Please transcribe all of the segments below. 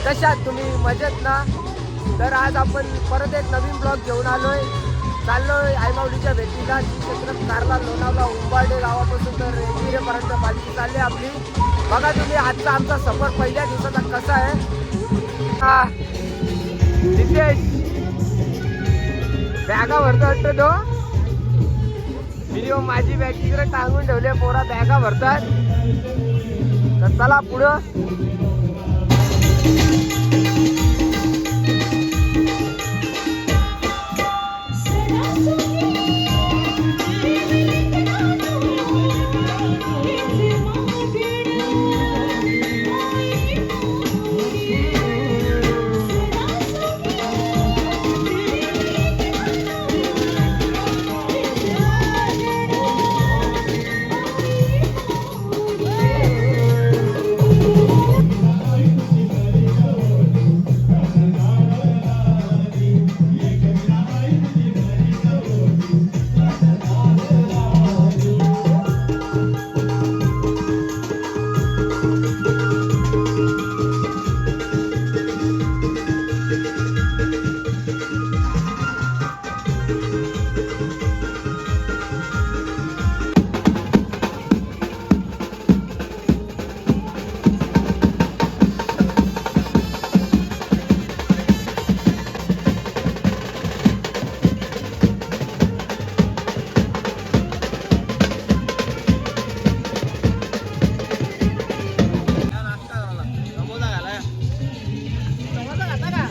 कशात तुम्ही मजेत ना? तर आज आपण परत एक नवीन ब्लॉग घेऊन आलोय. चाललोय आईमाऊलीच्या भेटीला. क्षेत्र कारला, लोणावळा, उंबारडे गावापासून तर रेल्वेपर्यंत पालखी चालली आपली. बघा तुम्ही आजचा आमचा सफर पहिल्या दिवसाचा कसा आहे. नितेश बॅगा भरतो वाटतं तो. व्हिडिओ माझी बॅग तिकडे टांगून ठेवले, पोरा बॅगा भरतात. तर चला पुढं.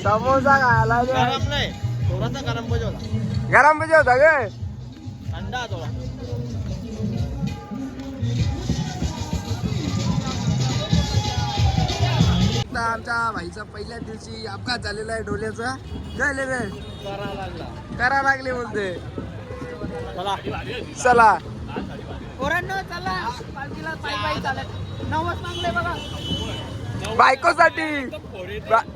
समोसा खायला गरम नाही, थोडासा गरम पाहिजे होता. गरम पाहिजे होता ग. थंडा थोडा. आमच्या भाईचा पहिल्या दिवशी अपघात झालेला आहे डोल्याचा. झाले करा लागले बोलते. चला पोरांनो चला पालखीला पायी चालत. नवस मागले बघा. बायकोसाठी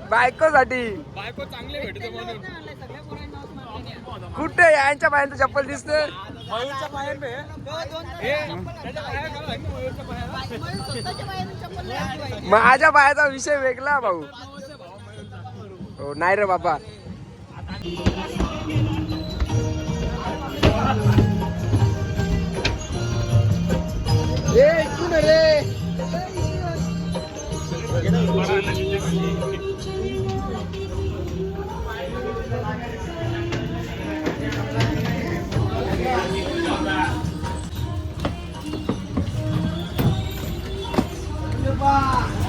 बायकोसाठी बायको चांगले भेटते म्हणून. सगळ्या पोरांना नवस मागले. कुठे यांच्या बायांचं चप्पल दिसतं. मयूरच्या बाहेर बे. स्वतःच्या बाहेरून चप्पल नाही आणली पाहिजे. माझ्या बायाचा विषय वेगळा भाऊ. हो नाही रे बाबा. कोण रे.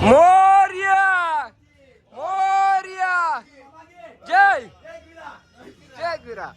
मोरया मोरया जय जय गिरा.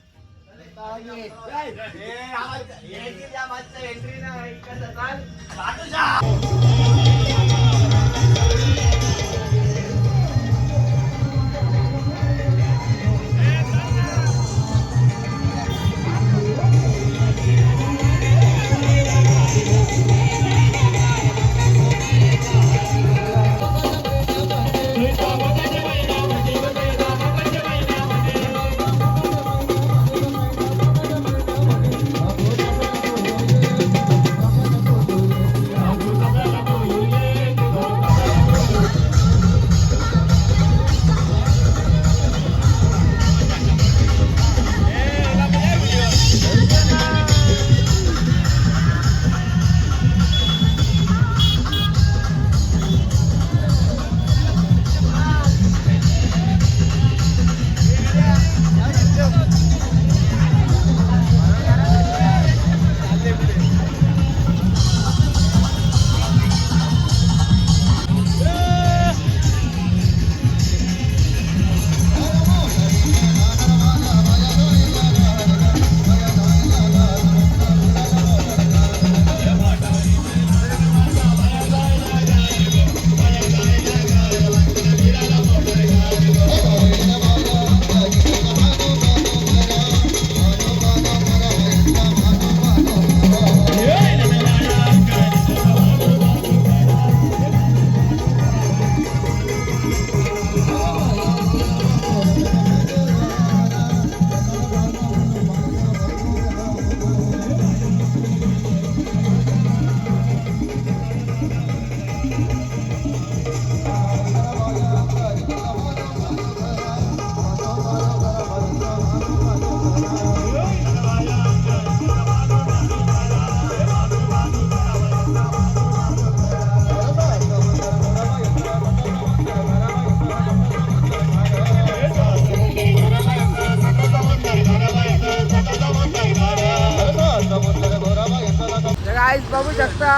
बघू शकता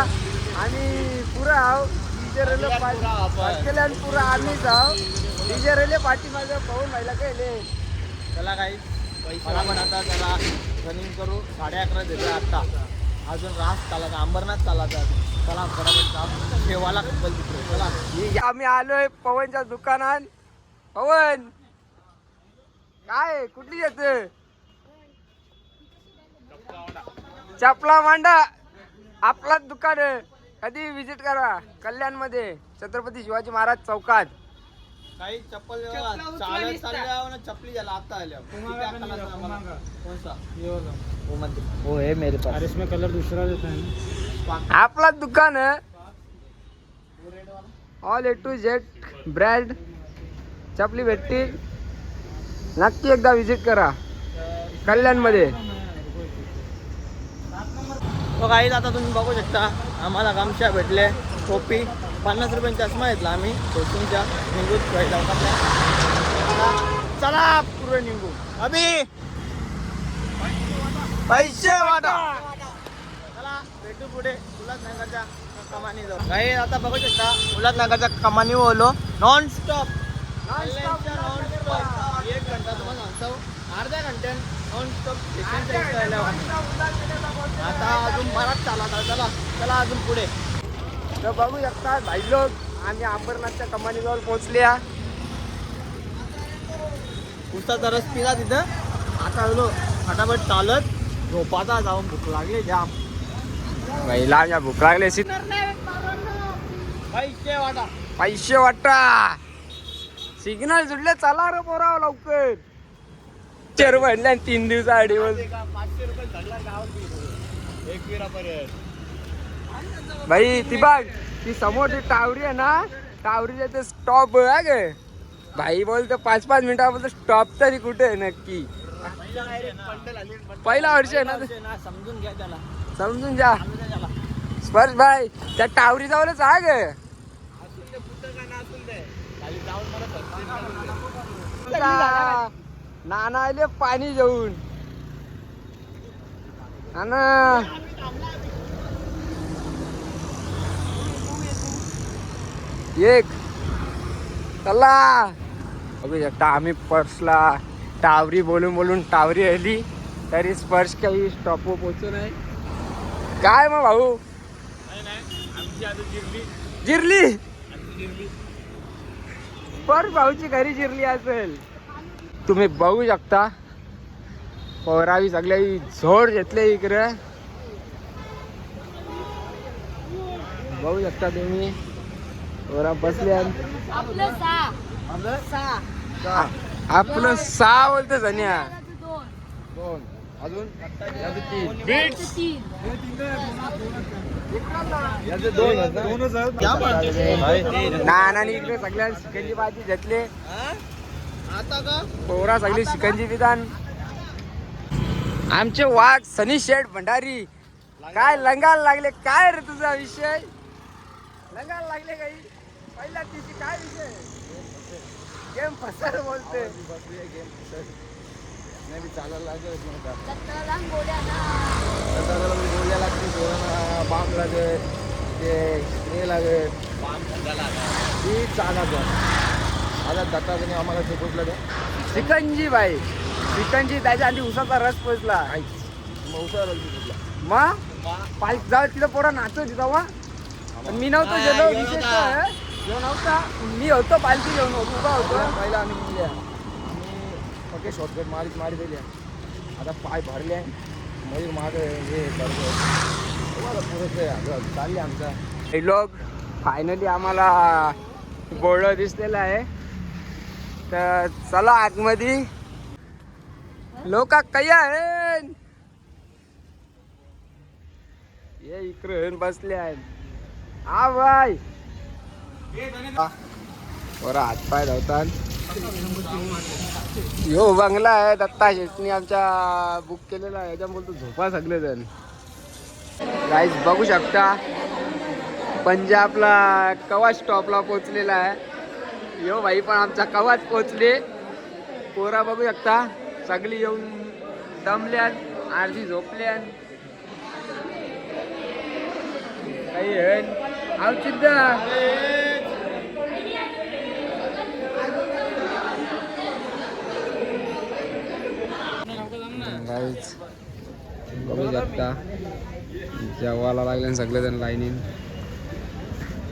आम्ही पुरा आहो डीजे रेल्वे पुरा आम्हीच आहो डीजे रेल्वे पाठी माझं पाहून व्हायला गेले. चला काही मला पण आता त्याला रनिंग करू 11:30 देतो आता. अजून रास चालायचा अंबरनाथ चालायचा. चला फटाफट ठेवायला तिकडे चला. आम्ही आलोय पवनच्या दुकानात. पवन काय कुठली येत चपला मांडा आपलाच दुकान आहे. कधी विजिट करा कल्याण मध्ये छत्रपती शिवाजी महाराज चौकात. काही चप्पल चालत चालल्या ना चपली झाला आता आल्या हो हे मेरे पास इसमें कलर दूसरा देता है. आपलाच दुकान आहे. All A to Z brand चपली भेटतील. नक्की एकदा विजिट करा कल्याण मध्ये. तो काही आता तुम्ही बघू शकता आम्हाला गामशा भेटले. टोपी 50 रुपयांचा चष्मा घेतला आम्ही कोचिंगच्या निघून चला पुढे निघू. अभि पैसे वाटा चला भेटू पुढे उल्हासनगरच्या कमानी जाऊ. काही आता बघू शकता उल्हासनगरच्या कमानी बोललो नॉन स्टॉप 1 घंटा तुम्हाला सांगतो अर्ध्या घंट्यात नॉन स्टॉप. आता अजून बराच चालत चला चला अजून पुढे. तर बघू शकता भाई लोक आम्ही अंबरनाथच्या कमानीजवळ पोहोचल्या. उसाचा रस पिला तिथं. आता आलो फटाफट चालत झोपाचा जाऊन भूक लागली जाम. पहिला आम्ही भूक लागले पैसे वाटा पैसे वाटा सिग्नल जुडले चला रे पोराव लवकर. चेर भरल्या 3 दिवस आडीवर 500 रुपये धरला गावात एक विरापर्यंत. भाई ती बघ ती समोर ती टावरी आहे ना टावरीच्या ते स्टॉप आहे ग. भाई बोलतो 5-5 मिनिटापासून स्टॉप तरी कुठे आहे नक्की. पहिला वर्ष आहे ना समजून घ्या त्याला समजून जा. स्पर्श भाई त्या टावरी जवळच आहे ग. नाना आले पाणी घेऊन नाना. एक चला बघू शकता आम्ही पर्सला टावरी बोलून बोलून टावरी आली तरी स्पर्श काही स्टॉपवर पोहोचू नाही. काय मग भाऊ जिरली स्पर्श भाऊची घरी जिरली असेल. तुम्ही बघू शकता पोरावी सगळ्या झोड घेतले इकडे. बघू शकता तुम्ही पोरा बसले. आपलं 6 बोलतो धन्या 2 अजून नानाने इकडे सगळ्या शिकंजी भाजी घेतले. आता का पोरा सगळी शिकंजी विधान. आमचे वाघ सनी शेठ भंडारी काय लंगाल लागले. काय रे तुझा विषय लंगाल लागले काही पहिला तिची काय विषय गेम फसर बोलते. नाही चालायला लागेल गोळ्या लागते बाम लागेल ते स्प्रे लागेल ती चालत. आता दत्ताने आम्हाला शिकवलं ते शिकंजी भाई शिकंजी त्याच्या आधी उसाचा रस पोचला. मग जाऊ तिथं पोरा नाचत तेव्हा मी नव्हतो गेलो. विशेष नव्हता मी होतो पालखी घेऊन उभा होतो. पहिला आम्ही ओके शॉर्टकट मारी दिली. आता पाय भरले मयूर मागे हे पुरेसे चालले आमचा. हे लोक फायनली आम्हाला बोर्ड दिसलेला आहे. तर चला आतमध्ये लोक काही आहे ये इकडे बसले आहेत. हा भाई बरं हातपाय धावतात. यो बंगला आहे दत्ता शेटनी आमच्या बुक केलेला आहे. याच्या बोलतो झोपा सगळे जण. गाईज बघू शकता पंजाबला कवा स्टॉपला पोचलेला आहे. यो भाई पण आमचा कवाच पोचले. पोरा बघू शकता सगळी येऊन दमल्यान अर्धी झोपल्यान. गाईच बघू शकता जेवायला लागले सगळे जण लाईनीन.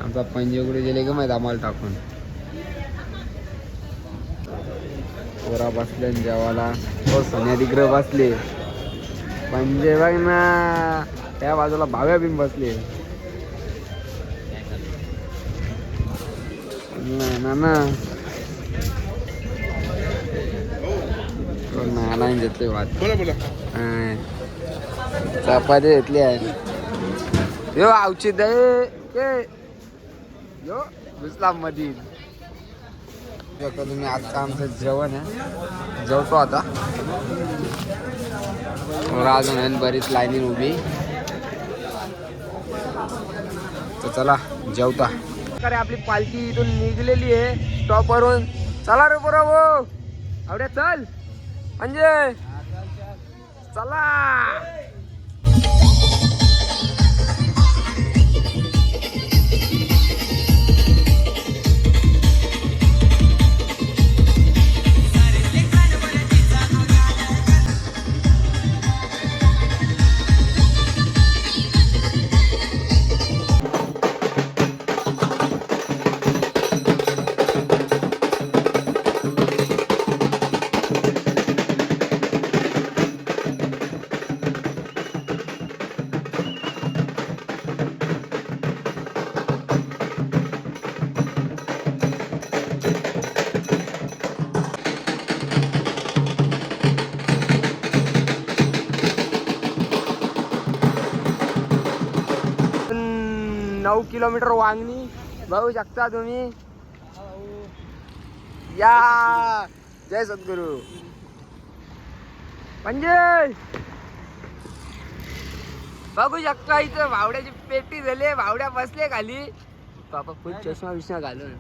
आमचा पंजे गेले का माहिती आम्हाला टाकून. पोरा बसले जेवायला. हो सोन्या तिकडे बसले. पंजे बघ ना त्या बाजूला भाव्या बिन बसले. ना लाईन घेतली वाद. चपाती घेतली आहे. यो औचित यो इस्लाम मधील तुम्ही. आजचं आमचं जेवण आहे. जेवतो आता. अजून बरीच लाईनी उभी. तर चला जेवता. आपली पालखी इथून निघलेली आहे स्टॉप वरून. चला रे बरोबर आवड्या चल म्हणजे चला. किलोमीटर वांगणी बघू शकता तुम्ही. या जय सद्गुरू. म्हणजे बघू शकता इथं भावड्याची पेटी झाली. भावड्या बसले खाली. बाबा फुल चष्मा विष्णा घालून.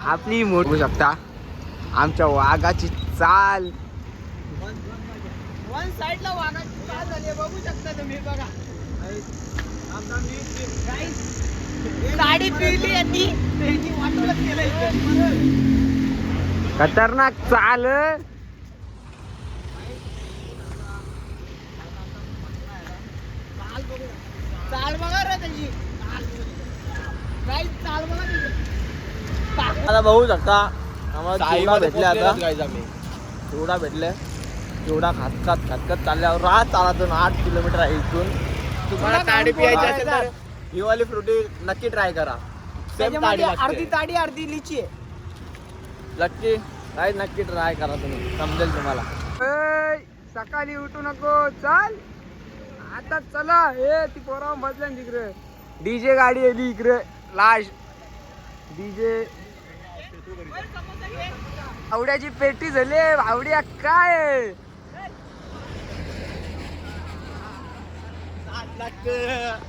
आपली मोठ बघू शकता आमच्या वाघाची चाल. वन साइडला वाघाची चाल झाली आहे, बघू शकता तुम्ही. बघा गाडी पिली यांनी वाटोळच केलं. खतरनाक चाल. चाल बघा रे त्याची. चाल बघा त्याची. आता बघू शकता आम्हाला चिवडा भेटले. आता चिवडा भेटले. चिवडा खात चालल्यावर रात चालतून 8 किलोमीटर आहे इथून. तुम्हाला ताडी प्यायची असेल तर ही वाली फ्रुटी नक्की ट्राय करा. सेम ताडी अर्धी ताडी अर्धी लिची आहे. नक्की काय नक्की ट्राय करा तुम्ही, समजेल तुम्हाला. सकाळी उठू नको चाल आता. चला हे ती पोरा बसल्या तिकडे. डीजे गाडी आली इकडे. Last DJ. आवड्याची पेटी झाली. आवड्या काय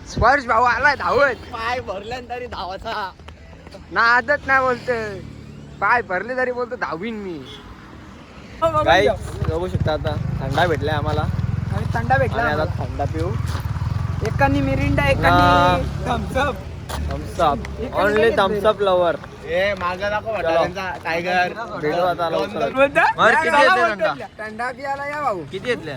स्पर्श भाऊ आलाय धावत. पाय भरल्या तरी धावाचा ना आदत नाही बोलते. पाय भरले तरी बोलतो धावीन मी. काय बघू शकता आता थंडा भेटलाय आम्हाला. आणि थंडा भेटला. आणि आता थंडा पिऊ. एकानी मिरिंडा एकानी Thums Up. Thums Up only Thums Up lover. Tiger भेटू आता लवकर. थंडा पियाला या भाऊ. किती घेतले?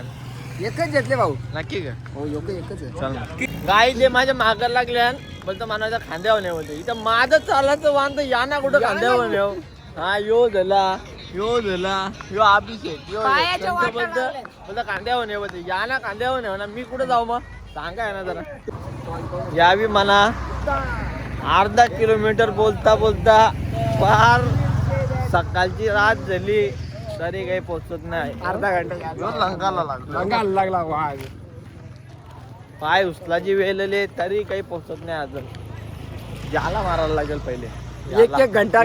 एकच घेतले भाऊ. नक्की का? हो एकच आहे. गाय जे माझ्या मागायला लागल्या बोलतो मनाच्या खांद्यावर नाही बोलतो. इथं माझं चालायचं वाहन या ना कुठं खांद्यावर नेव. हा यो झाला यो अभिषेक यो पायाच्या वाटा बोलतो खांद्यावर नेव बोलतो. या ना खांद्यावर नेव ना. मी कुठं जाऊ मग सांगा ना जरा. यावी म्हणा अर्धा किलोमीटर बोलता फार सकाळची रात झाली तरी काही पोचत नाही. अर्धा घंटा लागला वाघ. पाय उचलाची वेळेले तरी काही पोचत नाही अजून. याला मारायला लागेल पहिले. एक घंटा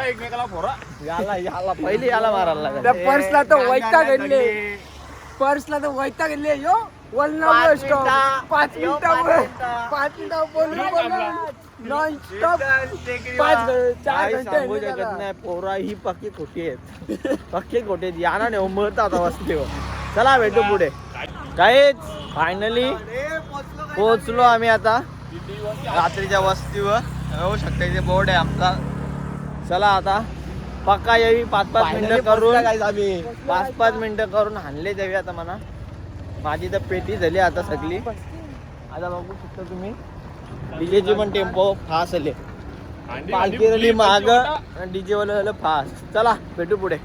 एकमेकाला फोरा. याला पहिले याला मारायला लागेल. त्या पर्सला तर वैता घडले. पर्सला तर वैता घडले. यो वलना स्टॉप 5 मिनिटावर 5 मिनिटावर बोलून नॉन स्टॉप 4 घंटे सांगू शकत नाही. पोरा ही पक्की खोटी आहेत. पक्की खोटी आहेत. याना नेऊ मळता आता वस्तीवर. चला भेटू पुढे. काहीच फायनली पोहोचलो आम्ही आता रात्रीच्या वस्तीवर. होऊ शकते इथे बोर्ड आहे आमचा. चला आता पक्का यावी 5-5 मिनिटं करून आम्ही 5-5 मिनिटं करून हाणले जावी आता म्हणा. माझी तर पेटी झाली आता सगळी. आता बघू शकता तुम्ही डीजेची पण टेम्पो फास्ट आले. पालखी रली माग डीजे वाला झालं फास्ट. चला भेटू पुढे.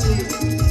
I